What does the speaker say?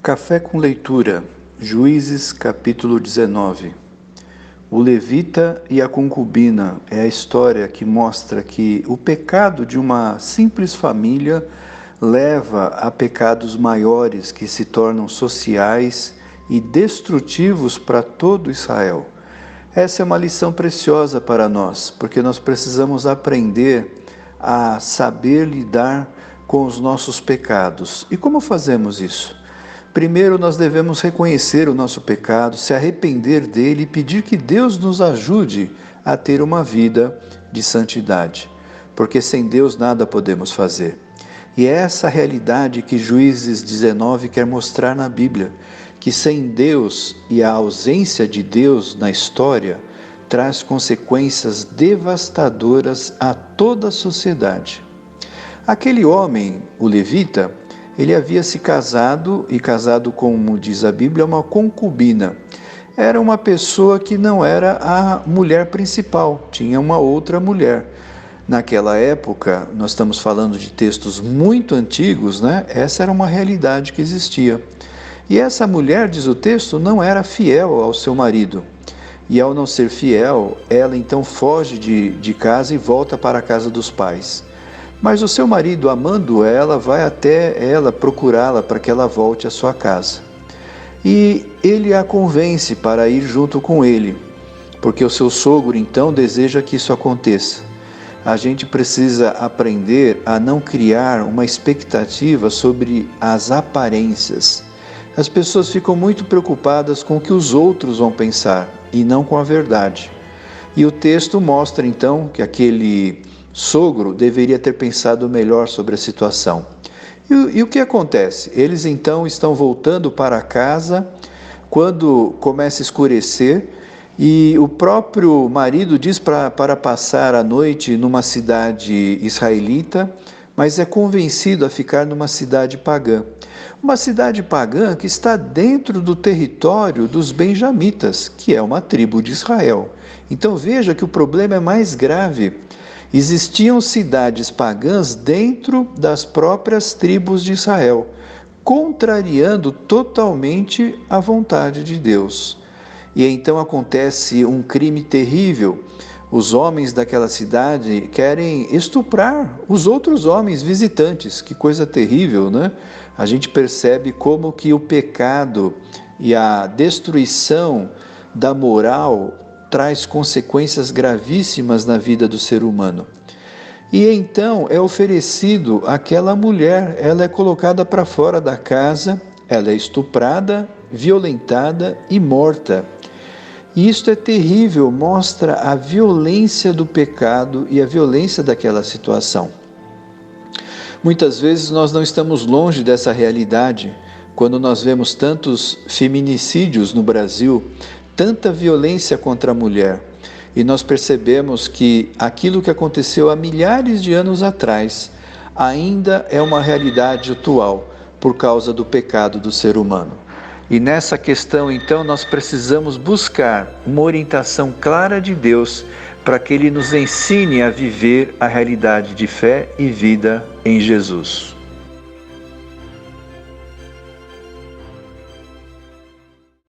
Café com leitura, Juízes capítulo 19. O levita e a concubina é a história que mostra que o pecado de uma simples família leva a pecados maiores que se tornam sociais e destrutivos para todo Israel. Essa é uma lição preciosa para nós, porque nós precisamos aprender a saber lidar com os nossos pecados. E como fazemos isso? Primeiro, nós devemos reconhecer o nosso pecado, se arrepender dele e pedir que Deus nos ajude a ter uma vida de santidade, porque sem Deus nada podemos fazer. E é essa realidade que Juízes 19 quer mostrar na Bíblia, que sem Deus e a ausência de Deus na história traz consequências devastadoras a toda a sociedade. Aquele homem, o levita, ele havia se casado, e casado, como diz a Bíblia, uma concubina. Era uma pessoa que não era a mulher principal, tinha uma outra mulher. Naquela época, nós estamos falando de textos muito antigos, né? Essa era uma realidade que existia. E essa mulher, diz o texto, não era fiel ao seu marido. E ao não ser fiel, ela então foge de casa e volta para a casa dos pais. Mas o seu marido, amando ela, vai até ela procurá-la para que ela volte à sua casa. E ele a convence para ir junto com ele, porque o seu sogro então deseja que isso aconteça. A gente precisa aprender a não criar uma expectativa sobre as aparências. As pessoas ficam muito preocupadas com o que os outros vão pensar e não com a verdade. E o texto mostra então que aquele sogro deveria ter pensado melhor sobre a situação. E o que acontece? Eles então estão voltando para casa quando começa a escurecer e o próprio marido diz para passar a noite numa cidade israelita, mas é convencido a ficar numa cidade pagã. Uma cidade pagã que está dentro do território dos benjamitas, que é uma tribo de Israel. Então veja que o problema é mais grave. Existiam cidades pagãs dentro das próprias tribos de Israel, contrariando totalmente a vontade de Deus. E então acontece um crime terrível. Os homens daquela cidade querem estuprar os outros homens visitantes. Que coisa terrível, né? A gente percebe como que o pecado e a destruição da moral traz consequências gravíssimas na vida do ser humano. E então é oferecido àquela mulher, ela é colocada para fora da casa, ela é estuprada, violentada e morta. E isto é terrível, mostra a violência do pecado e a violência daquela situação. Muitas vezes nós não estamos longe dessa realidade, quando nós vemos tantos feminicídios no Brasil, tanta violência contra a mulher, e nós percebemos que aquilo que aconteceu há milhares de anos atrás ainda é uma realidade atual por causa do pecado do ser humano. E nessa questão, então, nós precisamos buscar uma orientação clara de Deus para que Ele nos ensine a viver a realidade de fé e vida em Jesus.